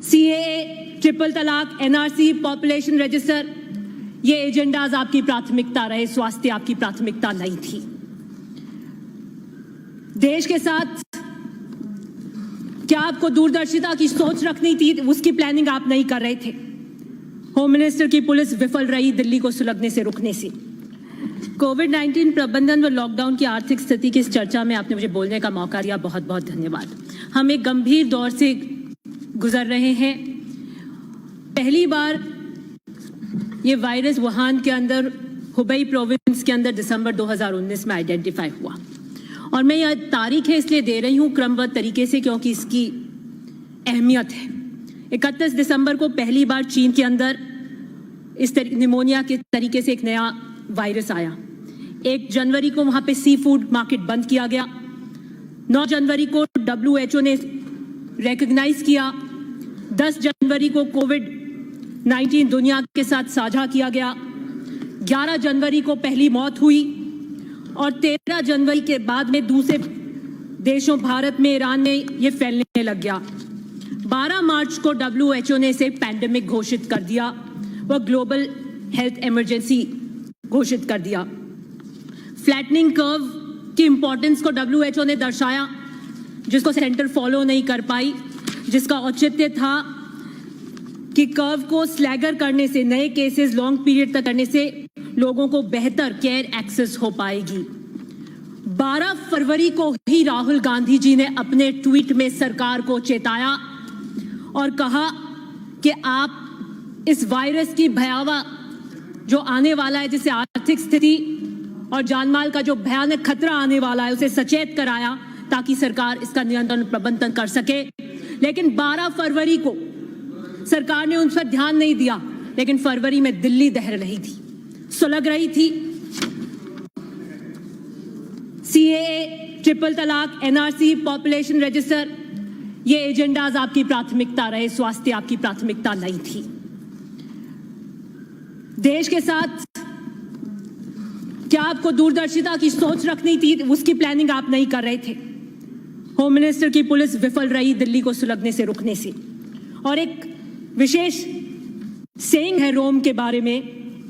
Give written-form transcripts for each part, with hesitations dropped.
CAA, triple तलाक, NRC, population register, ये agendas आपकी प्राथमिकता रहे, स्वास्थ्य आपकी प्राथमिकता नहीं थी। देश के साथ क्या आपको दूरदर्शिता की सोच रखनी थी, उसकी प्लानिंग आप नहीं कर रहे थे। होम मिनिस्टर की पुलिस विफल रही दिल्ली को सुलगने से रुकने से। कोविड-19 प्रबंधन व लॉकडाउन की आर्थिक स्थिति की इस चर्चा में आपने मुझे बोलने का मौका दिया, बहुत बहुत धन्यवाद। हम एक गंभीर दौर से गुजर रहे हैं। पहली बार ये वायरस वुहान के अंदर, हुबई प्रोविंस के अंदर दिसंबर 2019 में आइडेंटिफाई हुआ, और मैं यह तारीख है इसलिए दे रही हूं क्रमबद्ध तरीके से क्योंकि इसकी अहमियत है। 31 दिसंबर को पहली बार चीन के अंदर इस निमोनिया के तरीके से एक नया वायरस आया। 1 जनवरी को वहां पे सी फूड मार्केट बंद किया गया। 9 जनवरी को WHO ने रिकॉग्नाइज किया। 10 जनवरी को कोविड-19 दुनिया के साथ साझा किया गया। 11 जनवरी को पहली मौत हुई और 13 जनवरी के बाद में दूसरे देशों, भारत में, ईरान में ये फैलने लग गया। 12 मार्च को WHO ने इसे पैंडेमिक घोषित कर दिया, वह ग्लोबल हेल्थ इमरजेंसी घोषित कर दिया। फ्लैटनिंग कर्व की इंपॉर्टेंस को WHO ने दर्शाया, जिसको सेंटर फॉलो नहीं कर पाई, जिसका औचित्य था कि कर्व को स्लैगर करने से, नए केसेस लॉन्ग पीरियड तक करने से लोगों को बेहतर केयर एक्सेस हो पाएगी। 12 फरवरी को ही राहुल गांधी जी ने अपने ट्वीट में सरकार को चेताया और कहा कि आप इस वायरस की भयावह जो आने वाला है, जिससे आर्थिक स्थिति और जानमाल का जो भयानक खतरा आने वाला है, उसे सचेत कराया ताकि सरकार इसका नियंत्रण प्रबंधन कर सके। लेकिन 12 फरवरी को सरकार ने उन पर ध्यान नहीं दिया, लेकिन फरवरी में दिल्ली दहर रही थी, सुलग रही थी। सीएए, ट्रिपल तलाक, एनआरसी, पॉपुलेशन रजिस्टर, ये एजेंडाज आपकी प्राथमिकता रहे, स्वास्थ्य आपकी प्राथमिकता नहीं थी। देश के साथ क्या आपको दूरदर्शिता की सोच रखनी थी, उसकी प्लानिंग आप नहीं कर रहे थे। होम मिनिस्टर की पुलिस विफल रही दिल्ली को सुलगने से रुकने से। और एक विशेष सेइंग है रोम के बारे में,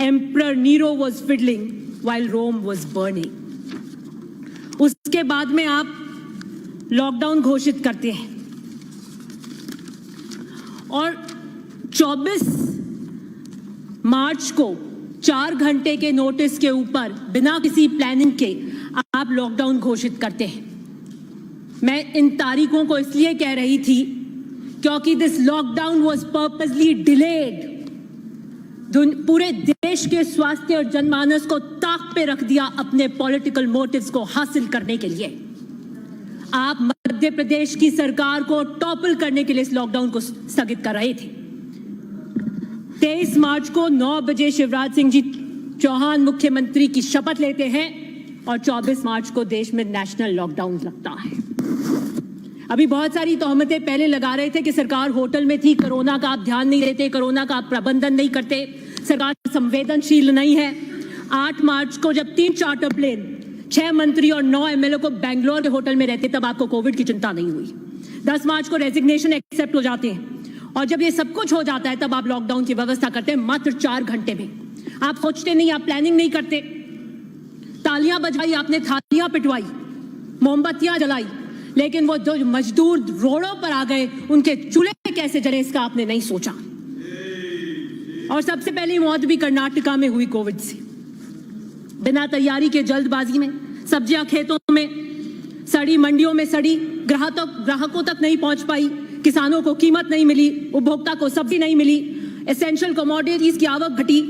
emperor Nero was fiddling while Rome was burning. उसके बाद में आप लॉकडाउन घोषित करते हैं और 24 मार्च को 4 घंटे के नोटिस के ऊपर बिना किसी प्लानिंग के आप लॉकडाउन घोषित करते हैं। मैं इन तारीखों को इसलिए कह रही थी क्योंकि this lockdown was purposely delayed. पूरे देश के स्वास्थ्य और जनमानस को ताक पे रख दिया अपने पॉलिटिकल मोटिव्स को हासिल करने के लिए। आप मध्य प्रदेश की सरकार को टॉपल करने के लिए इस लॉकडाउन को स्थगित कर रहे थे। 23 मार्च को 9 बजे शिवराज सिंह जी चौहान मुख्यमंत्री की शपथ लेते हैं और 24 मार्च को देश में नेशनल लॉकडाउन लगता है। अभी बहुत सारी तोहमतें पहले लगा रहे थे कि सरकार होटल में थी, कोरोना का आप ध्यान नहीं देते, कोरोना का आप प्रबंधन नहीं करते, सरकार संवेदनशील नहीं है। 8 मार्च को जब 3 चार्टर प्लेन, 6 मंत्री और 9 MLA को बेंगलोर के होटल में रहते, तब आपको कोविड की चिंता नहीं हुई। 10 मार्च को रेजिग्नेशन एक्सेप्ट हो जाते हैं और जब ये सब कुछ हो जाता है तब आप लॉकडाउन की व्यवस्था करते हैं मात्र 4 घंटे में। आप सोचते नहीं, आप प्लानिंग नहीं करते। तालियां बजाई आपने, थालियां पिटवाई, मोमबत्तियां जलाई, लेकिन वो जो मजदूर रोडों पर आ गए उनके चूल्हे कैसे जले इसका आपने नहीं सोचा। और सबसे पहली मौत भी कर्नाटका में हुई कोविड से। बिना तैयारी के जल्दबाजी में सब्जियां खेतों में सड़ी, मंडियों में सड़ी, ग्राहकों तक नहीं पहुंच पाई, किसानों को कीमत नहीं मिली, उपभोक्ता को सब्जी नहीं मिली, एसेंशियल कमोडिटीज की आवक घटी,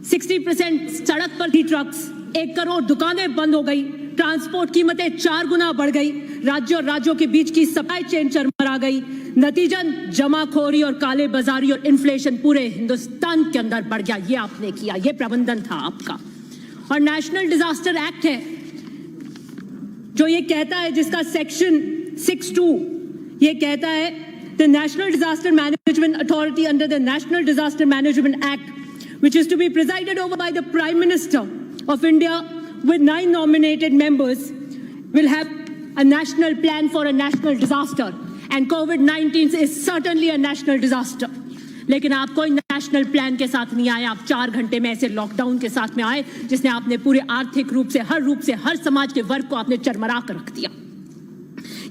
60% सड़क पर थी ट्रक्स, 1 करोड़ दुकानें बंद हो गई, ट्रांसपोर्ट कीमतें 4 गुना बढ़ गई, राज्यों और राज्यों के बीच की सप्लाई चेन चरमरा गई। नतीजन जमाखोरी और काले बाजारी और इन्फ्लेशन पूरे हिंदुस्तान के अंदर बढ़ गया। ये आपने किया, ये प्रबंधन था आपका। और नेशनल डिजास्टर एक्ट है जो ये कहता है, जिसका सेक्शन 6(2) ये कहता है, the national disaster management authority under the national disaster management act which is to be presided over by the Prime Minister of India with 9 nominated members will have a national plan for a national disaster and covid is certainly a national disaster. लेकिन आप कोई national plan के साथ नहीं आए, आप 4 घंटे में ऐसे लॉकडाउन के साथ में आए जिसने आपने पूरे आर्थिक रूप से हर समाज के वर्ग को आपने चरमरा कर रख दिया।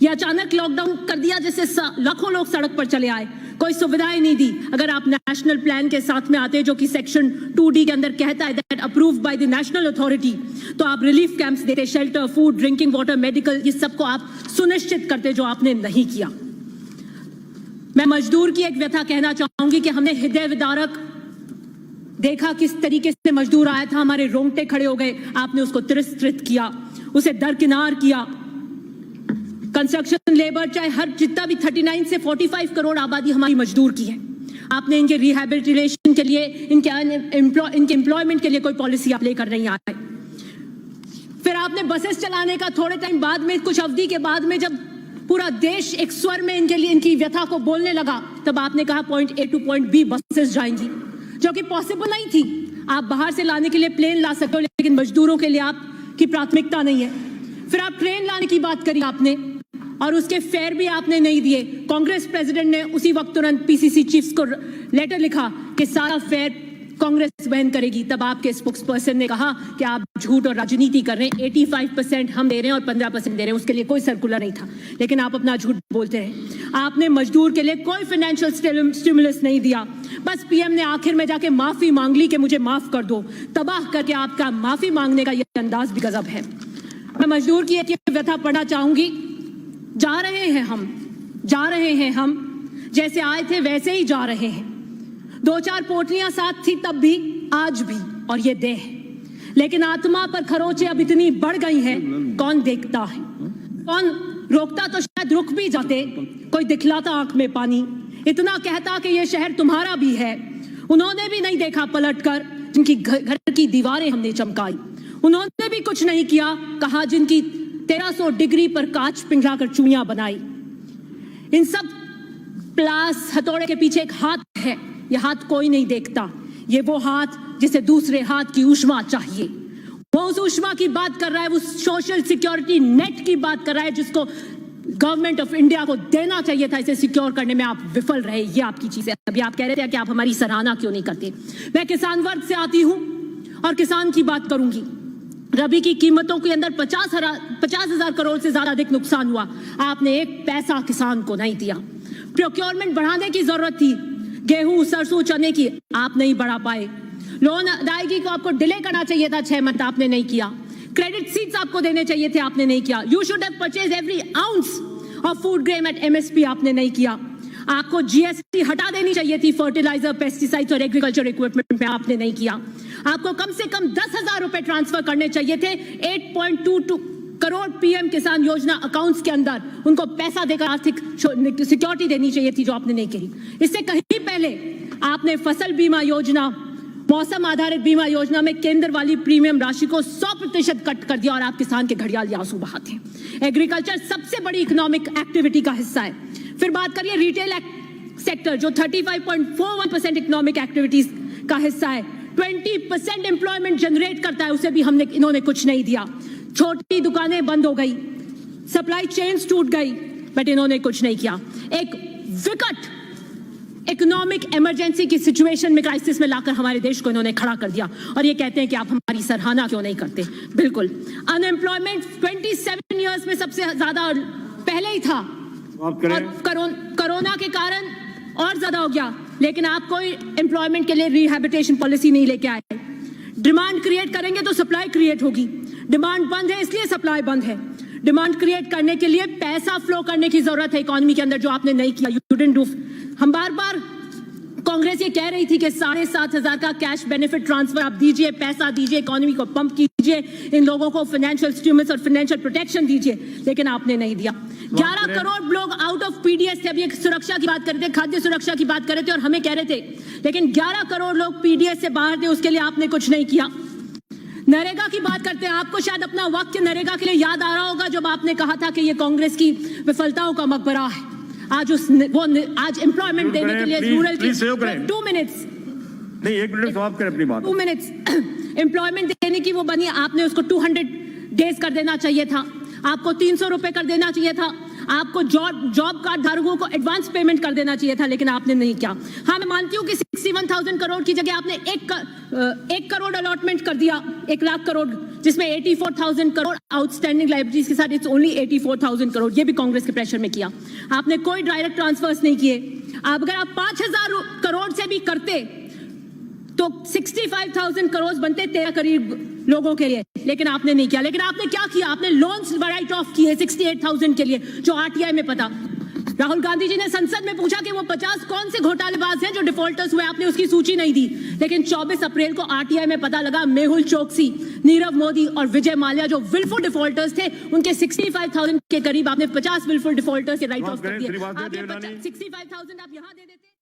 ये अचानक लॉकडाउन कर दिया जिससे लाखों लोग सड़क पर चले आए, कोई सुविधाएं नहीं दी। अगर आप नेशनल प्लान के साथ में आते जो कि सेक्शन 2D के अंदर कहता है that approved by the national authority, तो आप रिलीफ कैंप्स देते, shelter, food, drinking water, medical, ये सबको आप सुनिश्चित करते, जो आपने नहीं किया। मैं मजदूर की एक व्यथा कहना चाहूंगी कि हमने हृदय विदारक देखा किस तरीके से मजदूर आया था, हमारे रोंगटे खड़े हो गए। आपने उसको तिरस्कृत किया, उसे दरकिनार किया। कंस्ट्रक्शन लेबर चाहे हर जितना भी 39 से 45 करोड़ आबादी हमारी मजदूर की है, आपने इनके रिहैबिलिटेशन के लिए, इनके एम्प्लॉयमेंट के लिए कोई पॉलिसी आप लेकर नहीं आए। फिर आपने बसेस चलाने का थोड़े टाइम बाद में, कुछ अवधि के बाद में, जब पूरा देश एक स्वर में इनके लिए इनकी व्यथा को बोलने लगा, तब आपने कहा point A two point B buses जाएंगी, जो कि पॉसिबल नहीं थी। आप बाहर से लाने के लिए प्लेन ला सकते हो, लेकिन मजदूरों के लिए आपकी प्राथमिकता नहीं है। फिर आप ट्रेन लाने की बात करी आपने, और उसके फेयर भी आपने नहीं दिए। कांग्रेस प्रेसिडेंट ने उसी वक्त तुरंत PCC चीफ्स को लेटर लिखा कि सारा फेयर कांग्रेस वहन करेगी। तब आपके स्पोक्स पर्सन ने कहा कि आप झूठ और राजनीति कर रहे हैं, 85% हम दे रहे हैं और 15% दे रहे हैं, उसके लिए कोई सर्कुलर नहीं था, लेकिन आप अपना झूठ बोलते रहे। आपने मजदूर के लिए कोई फाइनेंशियल स्टिमुलस नहीं दिया, बस PM ने आखिर में जाके माफी मांग ली कि मुझे माफ कर दो। तबाह करके आपका माफी मांगने का यह अंदाज भी गजब है। मैं मजदूर की एक व्यथा पढ़ना चाहूंगी। जा रहे हैं हम, जैसे आए थे वैसे ही जा रहे हैं। 2-4 पोटलियां साथ थी तब भी, आज भी, और ये देह, लेकिन आत्मा पर खरोंचे अब इतनी बढ़ गई हैं, कौन देखता है, कौन रोकता, तो शायद रुक भी जाते, कोई दिखलाता आंख में पानी, इतना कहता कि ये शहर तुम्हारा भी है। उन्होंने भी नहीं देखा पलटकर, जिनकी घर की दीवारें हमने चमकाई। उन्होंने भी कुछ नहीं किया, कहा जिनकी 1300 डिग्री पर कांच पिघलाकर चूड़ियां बनाई। इन सब प्लास हथौड़े के पीछे एक हाथ है, यह हाथ कोई नहीं देखता। ये वो हाथ जिसे दूसरे हाथ की ऊष्मा चाहिए, वो उस ऊष्मा की बात कर रहा है, उस सोशल सिक्योरिटी नेट की बात कर रहा है जिसको गवर्नमेंट ऑफ इंडिया को देना चाहिए था। इसे सिक्योर करने में आप विफल रहे, ये आपकी चीज है। अभी आप कह रहे थे कि आप हमारी सराहना क्यों नहीं करते। मैं किसान वर्ग से आती हूं और किसान की बात करूंगी। रबी की कीमतों के अंदर 50,000 करोड़ से ज्यादा अधिक नुकसान हुआ, आपने एक पैसा किसान को नहीं दिया। प्रोक्योरमेंट बढ़ाने की जरूरत थी, गेहूं, सरसों, चने की, आप नहीं बढ़ा पाए। लोन अदायगी को आपको डिले करना चाहिए था 6 मंथ, आपने नहीं किया। क्रेडिट सीट्स आपको देने चाहिए थे, आपने नहीं किया। You should have purchase every ounce of food grain at MSP, आपने नहीं किया। आपको GST हटा देनी चाहिए थी फर्टिलाइजर, पेस्टिसाइड्स और एग्रीकल्चर इक्विपमेंट पे, आपने नहीं किया। आपको कम से कम 10,000 रुपए ट्रांसफर करने चाहिए थे 8.22 करोड़ PM किसान योजना अकाउंट्स के अंदर, उनको पैसा देकर आर्थिक सिक्योरिटी देनी चाहिए थी, जो आपने नहीं की। इससे कहीं पहले आपने फसल बीमा योजना, मौसम आधारित बीमा योजना में केंद्र वाली प्रीमियम राशि को 100% कट कर दिया और आप किसान के घड़ियाली आंसू बहाते हैं। एग्रीकल्चर सबसे बड़ी इकोनॉमिक एक्टिविटी का हिस्सा है। फिर बात करिए रिटेल सेक्टर, जो 35.41% इकोनॉमिक एक्टिविटीज का हिस्सा है, 20% एम्प्लॉयमेंट जनरेट करता है, उसे भी इन्होंने कुछ नहीं दिया। छोटी दुकानें बंद हो गई, सप्लाई चेन्स टूट गई, बट इन्होंने कुछ नहीं किया। एक विकट इकोनॉमिक इमरजेंसी की सिचुएशन में, क्राइसिस में लाकर हमारे देश को इन्होंने खड़ा कर दिया, और ये कहते हैं कि आप हमारी सराहना क्यों नहीं करते। बिल्कुल, अनएम्प्लॉयमेंट 27 ईयर्स में सबसे ज्यादा पहले ही था, और कोरोना के कारण और ज्यादा हो गया, लेकिन आप कोई एम्प्लॉयमेंट के लिए रिहैबिलिटेशन पॉलिसी नहीं लेके आए। डिमांड क्रिएट करेंगे तो सप्लाई क्रिएट होगी, डिमांड बंद है इसलिए सप्लाई बंद है। डिमांड क्रिएट करने के लिए पैसा फ्लो करने की जरूरत है इकोनॉमी के अंदर, जो आपने नहीं किया। You didn't do. हम बार बार कांग्रेस ये कह रही थी कि 7,500 का कैश बेनिफिट ट्रांसफर आप दीजिए, पैसा दीजिए, इकोनॉमी को पंप कीजिए, इन लोगों को फाइनेंशियल स्टिमुलस और फाइनेंशियल प्रोटेक्शन दीजिए, लेकिन आपने नहीं दिया। 11 करोड़ लोग आउट ऑफ PDS थे। अभी एक सुरक्षा की बात कर रहे थे, खाद्य सुरक्षा की बात कर रहे थे और हमें कह रहे थे, लेकिन 11 करोड़ लोग PDS से बाहर थे, उसके लिए आपने कुछ नहीं किया। नरेगा की बात करते हैं, आपको शायद अपना वाक्य नरेगा के लिए याद आ रहा होगा, जब आपने कहा था कि ये कांग्रेस की विफलताओं का मकबरा है। आज आज एम्प्लॉयमेंट देने के लिए रूरल की 2 मिनट्स नहीं, 1 मिनट समाप्त करें अपनी बात। 2 मिनट्स एम्प्लॉयमेंट देने की वो बनी, आपने उसको 200 डेज कर देना चाहिए था, आपको 300 रुपए कर देना चाहिए था, आपको जॉब कार्ड धारकों को एडवांस पेमेंट कर देना चाहिए था, लेकिन आपने नहीं किया। हाँ, मैं मानती हूँ कि 61,000 करोड़ की जगह आपने 1 करोड़ अलॉटमेंट कर दिया, 1 लाख करोड़, जिसमें 84,000 करोड़ आउटस्टैंडिंग लाइबिलिटीज के साथ इट्स ओनली 84,000 करोड़। ये भी कांग्रेस के प्रेशर में किया। आपने कोई डायरेक्ट ट्रांसफर्स नहीं किए। अगर आप 5,000 करोड़ से भी करते तो 65,000 करोड़ बनते 13 करीब लोगों के लिए, लेकिन आपने नहीं किया। लेकिन आपने क्या किया? आपने लोन्स राइट ऑफ किए 68,000 के लिए, जो आरटीआई में पता। राहुल गांधी जी ने संसद में पूछा कि वो 50 कौन से घोटालेबाज हैं जो डिफॉल्टर्स हुए, आपने उसकी सूची नहीं दी। लेकिन 24 अप्रैल को आरटीआई में पता लगा मेहुल चोकसी, नीरव मोदी और विजय माल्या जो विलफुल डिफॉल्टर्स थे, उनके 65,000 के करीब आपने 50 विलफुल डिफॉल्टर्स के राइट ऑफ कर दिए। 65,000 आप यहां दे देते।